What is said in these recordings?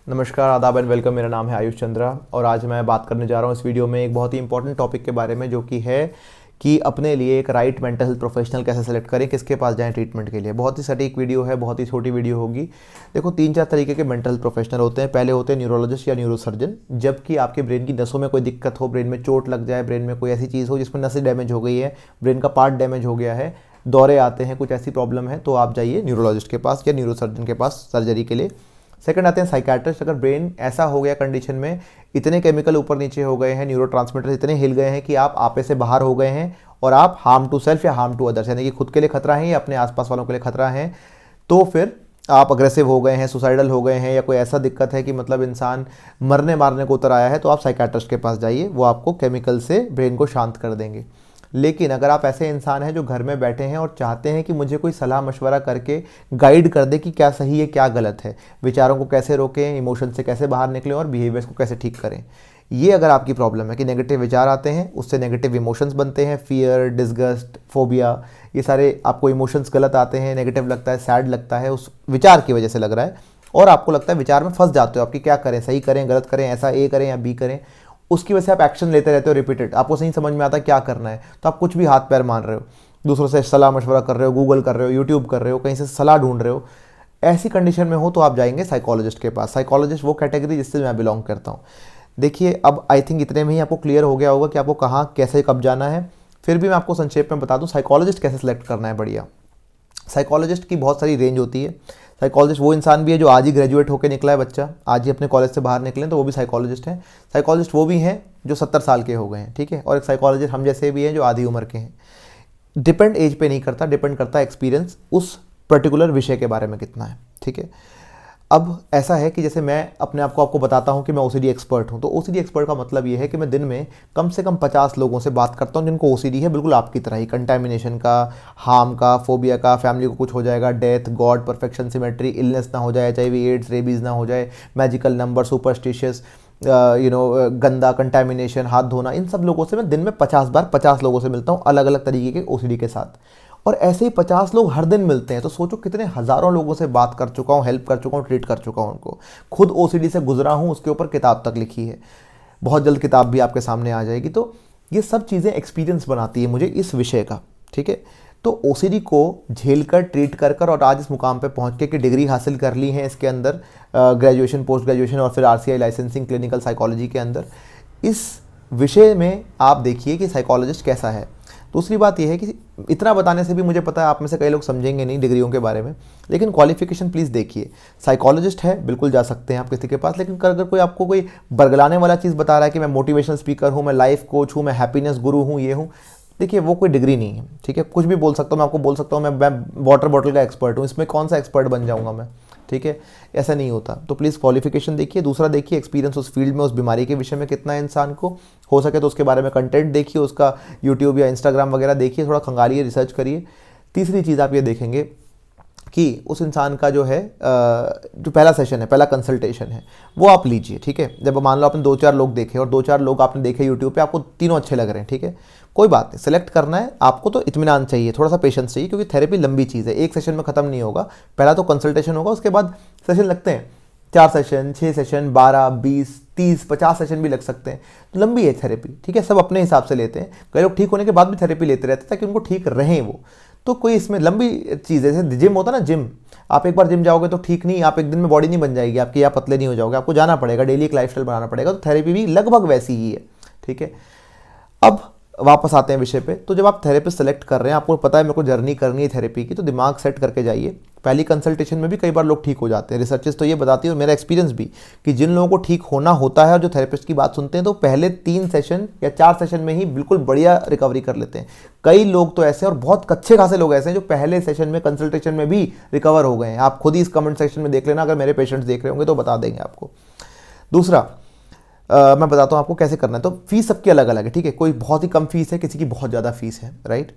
नमस्कार, आदाब and welcome. मेरा नाम है आयुष चंद्रा और आज मैं बात करने जा रहा हूँ इस वीडियो में एक बहुत ही इंपॉर्टेंट टॉपिक के बारे में, जो कि है कि अपने लिए एक राइट मेंटल हेल्थ प्रोफेशनल कैसे सेलेक्ट करें, किसके पास जाएं ट्रीटमेंट के लिए। बहुत ही सटीक वीडियो है, बहुत ही छोटी वीडियो होगी। देखो, 3-4 तरीके के मेंटल हेल्थ प्रोफेशनल होते हैं। पहले होते हैं न्यूरोलॉजिस्ट या न्यूरोसर्जन। जबकि आपके ब्रेन की नसों में कोई दिक्कत हो, ब्रेन में चोट लग जाए, ब्रेन में कोई ऐसी चीज़ हो जिसमें नसें डैमेज हो गई है, ब्रेन का पार्ट डैमेज हो गया है, दौरे आते हैं, कुछ ऐसी प्रॉब्लम है, तो आप जाइए न्यूरोलॉजिस्ट के पास या न्यूरोसर्जन के पास सर्जरी के लिए। सेकंड आते हैं साइकियाट्रिस्ट। अगर ब्रेन ऐसा हो गया कंडीशन में, इतने केमिकल ऊपर नीचे हो गए हैं, न्यूरोट्रांसमीटर इतने हिल गए हैं कि आप आपे से बाहर हो गए हैं और आप हार्म टू सेल्फ या हार्म टू अदर्स, यानी कि खुद के लिए खतरा है या अपने आसपास वालों के लिए खतरा है, तो फिर आप अग्रेसिव हो गए हैं, सुसाइडल हो गए हैं, या कोई ऐसा दिक्कत है कि मतलब इंसान मरने मारने को उतर आया है, तो आप साइकियाट्रिस्ट के पास जाइए। वो आपको केमिकल से ब्रेन को शांत कर देंगे। लेकिन अगर आप ऐसे इंसान हैं जो घर में बैठे हैं और चाहते हैं कि मुझे कोई सलाह मशवरा करके गाइड कर दे कि क्या सही है क्या गलत है, विचारों को कैसे रोकें, इमोशन से कैसे बाहर निकलें और बिहेवियर्स को कैसे ठीक करें, ये अगर आपकी प्रॉब्लम है कि नेगेटिव विचार आते हैं, उससे नेगेटिव इमोशंस बनते हैं, फियर, डिसगस्ट, फोबिया, ये सारे आपको इमोशंस गलत आते हैं, नेगेटिव लगता है, सैड लगता है, उस विचार की वजह से लग रहा है, और आपको लगता है विचार में फंस जाते हो आपकी क्या करें, सही करें गलत करें, ऐसा ए करें या बी करें, उसकी वजह से आप एक्शन लेते रहते हो रिपीटेड, आपको सही समझ में आता है क्या करना है, तो आप कुछ भी हाथ पैर मार रहे हो, दूसरों से सलाह मशवरा कर रहे हो, गूगल कर रहे हो, यूट्यूब कर रहे हो, कहीं से सलाह ढूंढ रहे हो। ऐसी कंडीशन में हो तो आप जाएंगे साइकोलॉजिस्ट के पास। साइकोलॉजिस्ट वो कैटेगरी जिससे मैं बिलोंग करता हूँ। देखिए, अब आई थिंक इतने में ही आपको क्लियर हो गया होगा कि आपको कहाँ कैसे कब जाना है। फिर भी मैं आपको संक्षेप में बता दूँ साइकोलॉजिस्ट कैसे सेलेक्ट करना है। बढ़िया, साइकोलॉजिस्ट की बहुत सारी रेंज होती है। साइकोलॉजिस्ट वो इंसान भी है जो आज ही ग्रेजुएट होकर निकला है, बच्चा आज ही अपने कॉलेज से बाहर निकले, तो वो भी साइकोलॉजिस्ट हैं। साइकोलॉजिस्ट वो भी हैं जो 70 साल के हो गए हैं, ठीक है। और एक साइकोलॉजिस्ट हम जैसे भी हैं जो आधी उम्र के हैं। डिपेंड एज पे नहीं करता, डिपेंड करता है एक्सपीरियंस उस पर्टिकुलर विषय के बारे में कितना है, ठीक है। अब ऐसा है कि जैसे मैं अपने आपको बताता हूँ कि मैं ओसीडी एक्सपर्ट हूँ, तो ओसीडी एक्सपर्ट का मतलब ये है कि मैं दिन में कम से कम 50 लोगों से बात करता हूँ जिनको ओसीडी है, बिल्कुल आपकी तरह ही, कंटामिनेशन का, हार्म का, फोबिया का, फैमिली को कुछ हो जाएगा, death, God, perfection, symmetry, illness ना हो जाए, HIV, एड्स, रेबीज़ ना हो जाए, मैजिकल नंबर, सुपरस्टिशियस, गंदा, कंटामिनेशन, हाथ धोना, इन सब लोगों से मैं दिन में 50 बार 50 लोगों से मिलता हूँ अलग अलग तरीके के ओसीडी के साथ। और ऐसे ही 50 लोग हर दिन मिलते हैं, तो सोचो कितने हज़ारों लोगों से बात कर चुका हूँ, हेल्प कर चुका हूँ, ट्रीट कर चुका हूँ उनको। खुद ओसीडी से गुजरा हूँ, उसके ऊपर किताब तक लिखी है, बहुत जल्द किताब भी आपके सामने आ जाएगी। तो ये सब चीज़ें एक्सपीरियंस बनाती है मुझे इस विषय का, ठीक है। तो ओसीडी को झेल कर, ट्रीट कर कर और आज इस मुकाम पे पहुँच के डिग्री हासिल कर ली है इसके अंदर, ग्रेजुएशन, पोस्ट ग्रेजुएशन और फिर RCI लाइसेंसिंग क्लिनिकल साइकोलॉजी के अंदर। इस विषय में आप देखिए कि साइकोलॉजिस्ट कैसा है। दूसरी बात यह है कि इतना बताने से भी मुझे पता है आप में से कई लोग समझेंगे नहीं डिग्रियों के बारे में, लेकिन क्वालिफिकेशन प्लीज़ देखिए। साइकोलॉजिस्ट है, बिल्कुल जा सकते हैं आप किसी के पास, लेकिन अगर कोई आपको कोई बरगलाने वाला चीज़ बता रहा है कि मैं मोटिवेशनल स्पीकर हूँ, मैं लाइफ कोच हूँ, मैं हैप्पीनेस गुरु हूँ, ये हूँ, देखिए वो कोई डिग्री नहीं है, ठीक है। कुछ भी बोल सकता हूँ, मैं आपको बोल सकता हूँ मैं वाटर बॉटल का एक्सपर्ट हूँ, इसमें कौन सा एक्सपर्ट बन जाऊँगा मैं, ठीक है। ऐसा नहीं होता। तो प्लीज़ क्वालिफिकेशन देखिए। दूसरा देखिए एक्सपीरियंस उस फील्ड में, उस बीमारी के विषय में कितना है इंसान को, हो सके तो उसके बारे में कंटेंट देखिए, उसका यूट्यूब या इंस्टाग्राम वगैरह देखिए, थोड़ा खंगालिए, रिसर्च करिए। तीसरी चीज़ आप ये देखेंगे कि उस इंसान का जो है जो पहला सेशन है, पहला कंसल्टेशन है, वो आप लीजिए, ठीक है। जब मान लो आपने 2-4 लोग देखे और 2-4 लोग आपने देखे यूट्यूब पे, आपको तीनों अच्छे लग रहे हैं, ठीक है, कोई बात नहीं, सेलेक्ट करना है आपको, तो इत्मीनान चाहिए, थोड़ा सा पेशेंस चाहिए, क्योंकि थेरेपी लंबी चीज़ है, एक सेशन में ख़त्म नहीं होगा। पहला तो कंसल्टेशन होगा, उसके बाद सेशन लगते हैं, 4 सेशन, 6 सेशन, 12, 20, 30, 50 सेशन भी लग सकते हैं। तो लंबी है थेरेपी, ठीक है। सब अपने हिसाब से लेते हैं, कई लोग ठीक होने के बाद भी थेरेपी लेते रहते हैं ताकि उनको ठीक रहें वो। तो कोई इसमें लंबी चीज़ है, जैसे जिम होता है ना, जिम आप एक बार जिम जाओगे तो ठीक नहीं, आप एक दिन में बॉडी नहीं बन जाएगी आपकी, आप पतले नहीं हो जाओगे, आपको जाना पड़ेगा, डेली एक लाइफस्टाइल बनाना पड़ेगा। तो थेरेपी भी लगभग वैसी ही है, ठीक है। अब वापस आते हैं विषय पे। तो जब आप थेरेपिस्ट सेलेक्ट कर रहे हैं, आपको पता है मेरे को जर्नी करनी है थेरेपी की, तो दिमाग सेट करके जाइए। पहली कंसल्टेशन में भी कई बार लोग ठीक हो जाते हैं, रिसर्चेस तो ये बताती है, और मेरा एक्सपीरियंस भी, कि जिन लोगों को ठीक होना होता है और जो थेरेपिस्ट की बात सुनते हैं, तो पहले 3 सेशन या 4 सेशन में ही बिल्कुल बढ़िया रिकवरी कर लेते हैं। कई लोग तो ऐसे, और बहुत अच्छे खासे लोग ऐसे हैं जो पहले सेशन में, कंसल्टेशन में भी रिकवर हो गए हैं। आप खुद ही इस कमेंट सेक्शन में देख लेना, अगर मेरे पेशेंट्स देख रहे होंगे तो बता देंगे आपको। दूसरा, मैं बताता हूँ आपको कैसे करना है। तो फीस सबकी अलग अलग है, ठीक है। कोई बहुत ही कम फीस है, किसी की बहुत ज़्यादा फीस है, राइट।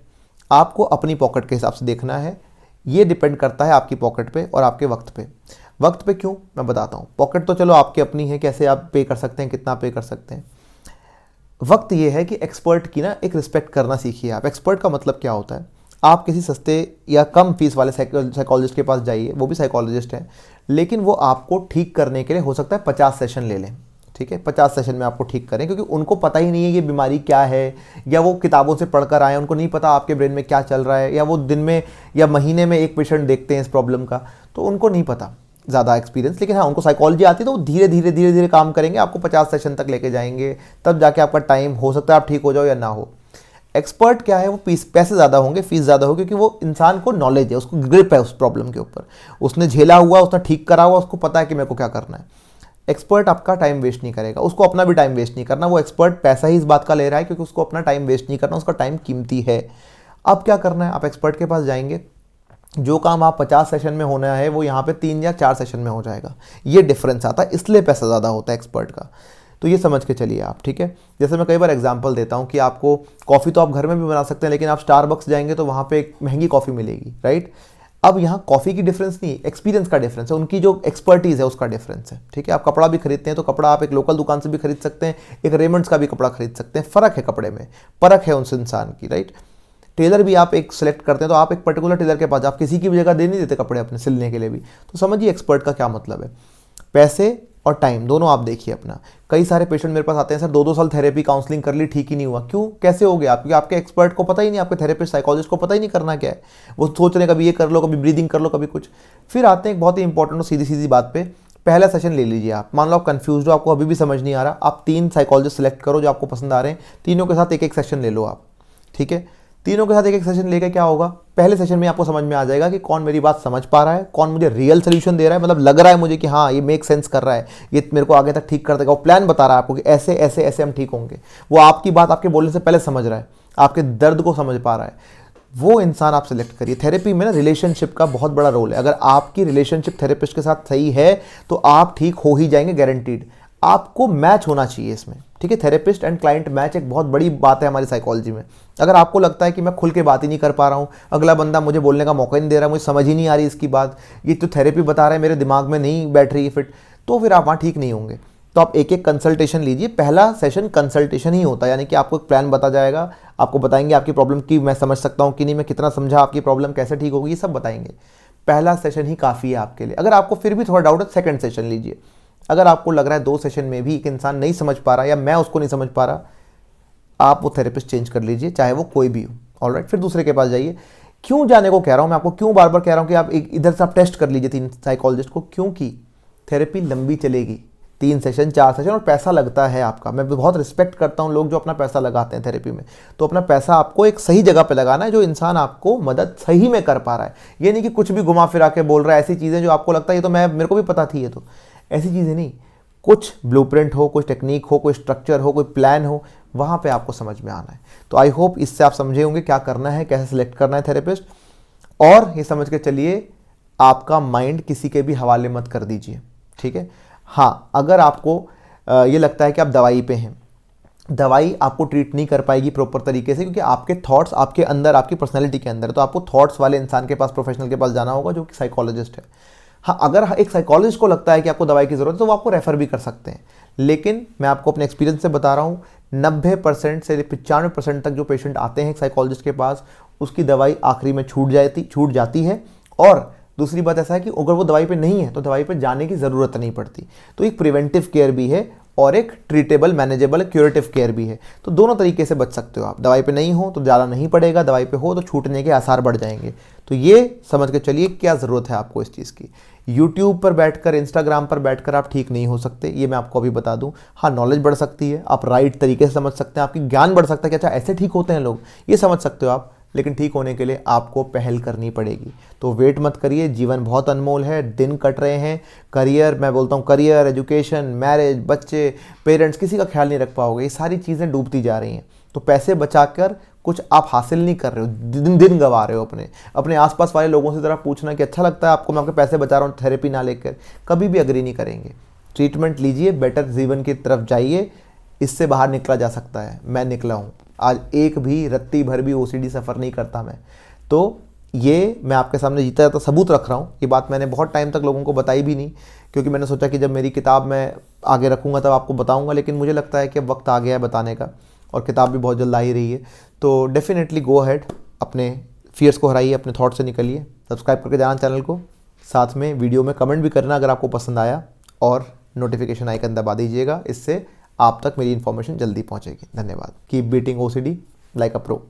आपको अपनी पॉकेट के हिसाब से देखना है, ये डिपेंड करता है आपकी पॉकेट पे और आपके वक्त पे। वक्त पे क्यों, मैं बताता हूँ। पॉकेट तो चलो आपकी अपनी है, कैसे आप पे कर सकते हैं, कितना पे कर सकते हैं। वक्त ये है कि एक्सपर्ट की ना एक रिस्पेक्ट करना सीखिए आप। एक्सपर्ट का मतलब क्या होता है, आप किसी सस्ते या कम फीस वाले साइकोलॉजिस्ट के पास जाइए, वो भी साइकोलॉजिस्ट हैं, लेकिन वो आपको ठीक करने के लिए हो सकता है 50 सेशन ले लें, ठीक है, 50 सेशन में आपको ठीक करें, क्योंकि उनको पता ही नहीं है ये बीमारी क्या है, या वो किताबों से पढ़कर आए, उनको नहीं पता आपके ब्रेन में क्या चल रहा है, या वो दिन में या महीने में एक पेशेंट देखते हैं इस प्रॉब्लम का, तो उनको नहीं पता ज़्यादा एक्सपीरियंस। लेकिन हाँ, उनको साइकोलॉजी आती है, तो वो धीरे धीरे काम करेंगे, आपको 50 सेशन तक लेके जाएंगे, तब जाके आपका टाइम हो सकता है आप ठीक हो जाओ या ना हो। एक्सपर्ट क्या है, वो पैसे ज़्यादा होंगे, फीस ज़्यादा होगी, क्योंकि वो इंसान को नॉलेज है, उसको ग्रिप है उस प्रॉब्लम के ऊपर, उसने झेला हुआ, उसने ठीक करा हुआ, उसको पता है कि मेरे को क्या करना है। एक्सपर्ट आपका टाइम वेस्ट नहीं करेगा, उसको अपना भी टाइम वेस्ट नहीं करना, वो एक्सपर्ट पैसा ही इस बात का ले रहा है क्योंकि उसको अपना टाइम वेस्ट नहीं करना, उसका टाइम कीमती है। अब क्या करना है, आप एक्सपर्ट के पास जाएंगे, जो काम आप 50 सेशन में होना है वो यहाँ पे 3 या 4 सेशन में हो जाएगा, ये डिफरेंस आता है, इसलिए पैसा ज़्यादा होता है एक्सपर्ट का। तो ये समझ के चलिए आप, ठीक है। जैसे मैं कई बार एग्जांपल देता हूँ कि आपको कॉफ़ी तो आप घर में भी बना सकते हैं, लेकिन आप स्टारबक्स जाएंगे तो वहाँ पे एक महंगी कॉफ़ी मिलेगी, राइट। अब यहाँ कॉफ़ी की डिफरेंस नहीं, एक्सपीरियंस का डिफरेंस है, उनकी जो एक्सपर्टीज़ है उसका डिफरेंस है, ठीक है। आप कपड़ा भी खरीदते हैं तो कपड़ा आप एक लोकल दुकान से भी खरीद सकते हैं, एक रेमंड्स का भी कपड़ा खरीद सकते हैं, फ़र्क है कपड़े में, परख है उस इंसान की, राइट। टेलर भी आप एक सेलेक्ट करते हैं तो आप एक पर्टिकुलर टेलर के पास, आप किसी की भी जगह दे नहीं देते कपड़े अपने सिलने के लिए भी। तो समझिए एक्सपर्ट का क्या मतलब है। पैसे और टाइम दोनों आप देखिए अपना। कई सारे पेशेंट मेरे पास आते हैं, सर 2-2 साल थेरेपी काउंसलिंग कर ली, ठीक ही नहीं हुआ। क्यों, कैसे हो गया? क्योंकि आपके एक्सपर्ट को पता ही नहीं, आपके थेरेपिस्ट साइकोलॉजिस्ट को पता ही नहीं करना क्या है। वो सोच रहे हैं कभी ये कर लो, कभी ब्रीदिंग कर लो, कभी कुछ। फिर आते हैं एक बहुत ही इंपॉर्टेंट और सीधी सीधी बात पे, पहला सेशन ले लीजिए आप। मान लो आप कंफ्यूज हो, आपको अभी भी समझ नहीं आ रहा, आप 3 साइकोलॉजिस्ट सेलेक्ट करो जो आपको पसंद आ रहे हैं, तीनों के साथ एक एक सेशन ले लो आप, ठीक है। तीनों के साथ एक एक सेशन लेकर क्या होगा, पहले सेशन में आपको समझ में आ जाएगा कि कौन मेरी बात समझ पा रहा है, कौन मुझे रियल सोल्यूशन दे रहा है, मतलब लग रहा है मुझे कि हाँ ये मेक सेंस कर रहा है, ये मेरे को आगे तक ठीक कर देगा, वो प्लान बता रहा है आपको कि ऐसे ऐसे ऐसे हम ठीक होंगे, वो आपकी बात आपके बोलने से पहले समझ रहा है, आपके दर्द को समझ पा रहा है, वो इंसान आप सेलेक्ट करिए। थेरेपी में ना रिलेशनशिप का बहुत बड़ा रोल है। अगर आपकी रिलेशनशिप थेरेपिस्ट के साथ सही है तो आप ठीक हो ही जाएंगे, गारंटीड। आपको मैच होना चाहिए इसमें, ठीक है। थेरेपिस्ट एंड क्लाइंट मैच एक बहुत बड़ी बात है हमारी साइकोलॉजी में। अगर आपको लगता है कि मैं खुल के बात ही नहीं कर पा रहा हूँ, अगला बंदा मुझे बोलने का मौका ही नहीं दे रहा, मुझे समझ ही नहीं आ रही इसकी बात, ये तो थेरेपी बता रहा है मेरे दिमाग में नहीं बैठ रही है फिट, तो फिर आप वहाँ ठीक नहीं होंगे। तो आप एक एक कंसल्टेशन लीजिए। पहला सेशन कंसल्टेशन ही होता है, यानी कि आपको एक प्लान बता जाएगा, आपको बताएंगे आपकी प्रॉब्लम की मैं समझ सकता हूँ कि नहीं, मैं कितना समझा, आपकी प्रॉब्लम कैसे ठीक होगी, ये सब बताएंगे। पहला सेशन ही काफ़ी है आपके लिए। अगर आपको फिर भी थोड़ा डाउट है, सेकंड सेशन लीजिए। अगर आपको लग रहा है 2 सेशन में भी एक इंसान नहीं समझ पा रहा या मैं उसको नहीं समझ पा रहा, आप वो थेरेपिस्ट चेंज कर लीजिए, चाहे वो कोई भी हो। ऑलराइट, फिर दूसरे के पास जाइए। क्यों जाने को कह रहा हूँ मैं आपको, क्यों बार बार कह रहा हूँ कि आप इधर से आप टेस्ट कर लीजिए 3 साइकोलॉजिस्ट को, क्योंकि थेरेपी लंबी चलेगी, 3 सेशन 4 सेशन, और पैसा लगता है आपका। मैं बहुत रिस्पेक्ट करता हूँ लोग जो अपना पैसा लगाते हैं थेरेपी में। तो अपना पैसा आपको एक सही जगह पे लगाना है, जो इंसान आपको मदद सही में कर पा रहा है। ये नहीं कि कुछ भी घुमा फिरा के बोल रहा है, ऐसी चीज़ें जो आपको लगता है ये तो मेरे को भी पता थी, ये तो ऐसी चीज़ें नहीं। कुछ ब्लूप्रिंट हो, कुछ टेक्निक हो, कोई स्ट्रक्चर हो, कोई प्लान हो, वहाँ पे आपको समझ में आना है। तो आई होप इससे आप समझे होंगे क्या करना है, कैसे सिलेक्ट करना है थेरेपिस्ट। और ये समझ के चलिए, आपका माइंड किसी के भी हवाले मत कर दीजिए, ठीक है। हाँ, अगर आपको ये लगता है कि आप दवाई पे हैं, दवाई आपको ट्रीट नहीं कर पाएगी प्रॉपर तरीके से, क्योंकि आपके थॉट्स आपके अंदर, आपकी पर्सनैलिटी के अंदर, तो आपको थॉट्स वाले इंसान के पास, प्रोफेशनल के पास जाना होगा जो कि साइकोलॉजिस्ट है। हाँ, अगर एक साइकोलॉजिस्ट को लगता है कि आपको दवाई की ज़रूरत है तो वो आपको रेफ़र भी कर सकते हैं। लेकिन मैं आपको अपने एक्सपीरियंस से बता रहा हूँ, 90% से 95% तक जो पेशेंट आते हैं साइकोलॉजिस्ट के पास, उसकी दवाई आखिरी में छूट जाती है। और दूसरी बात ऐसा है कि अगर वो दवाई पे नहीं है तो दवाई पे जाने की ज़रूरत नहीं पड़ती। तो एक प्रिवेंटिव केयर भी है और एक ट्रीटेबल, मैनेजेबल, क्यूरेटिव केयर भी है। तो दोनों तरीके से बच सकते हो आप। दवाई पे नहीं हो तो ज़्यादा नहीं पड़ेगा, दवाई पे हो तो छूटने के आसार बढ़ जाएंगे। तो ये समझ के चलिए क्या ज़रूरत है आपको इस चीज़ की। यूट्यूब पर बैठकर, इंस्टाग्राम पर बैठकर आप ठीक नहीं हो सकते, ये मैं आपको अभी बता दूं। हाँ, नॉलेज बढ़ सकती है, आप राइट तरीके से समझ सकते हैं, आपकी ज्ञान बढ़ सकता है कि अच्छा ऐसे ठीक होते हैं लोग, ये समझ सकते हो आप। लेकिन ठीक होने के लिए आपको पहल करनी पड़ेगी। तो वेट मत करिए, जीवन बहुत अनमोल है, दिन कट रहे हैं। करियर, मैं बोलता हूँ करियर, एजुकेशन, मैरिज, बच्चे, पेरेंट्स, किसी का ख्याल नहीं रख पाओगे। ये सारी चीज़ें डूबती जा रही हैं। तो पैसे बचाकर कुछ आप हासिल नहीं कर रहे हो, दिन गंवा रहे हो। अपने आसपास वाले लोगों से ज़रा पूछना कि अच्छा लगता है आपको मैं आपके पैसे बचा रहा हूँ थेरेपी ना लेकर, कभी भी अग्री नहीं करेंगे। ट्रीटमेंट लीजिए, बेटर जीवन की तरफ जाइए, इससे बाहर निकला जा सकता है। मैं निकला हूँ, आज एक भी रत्ती भर भी ओसीडी सफ़र नहीं करता मैं। तो ये मैं आपके सामने जीता जाता सबूत रख रहा हूँ। ये बात मैंने बहुत टाइम तक लोगों को बताई भी नहीं, क्योंकि मैंने सोचा कि जब मेरी किताब मैं आगे रखूँगा तब आपको बताऊँगा। लेकिन मुझे लगता है कि अब वक्त आ गया है बताने का, और किताब भी बहुत जल्द आ ही रही है। तो डेफिनेटली गो अहेड, अपने फियर्स को हराइए, अपने थॉट से निकलिए। सब्सक्राइब करके जाना चैनल को, साथ में वीडियो में कमेंट भी करना अगर आपको पसंद आया, और नोटिफिकेशन आइकन दबा दीजिएगा, इससे आप तक मेरी इन्फॉर्मेशन जल्दी पहुंचेगी। धन्यवाद। Keep beating OCD like a pro.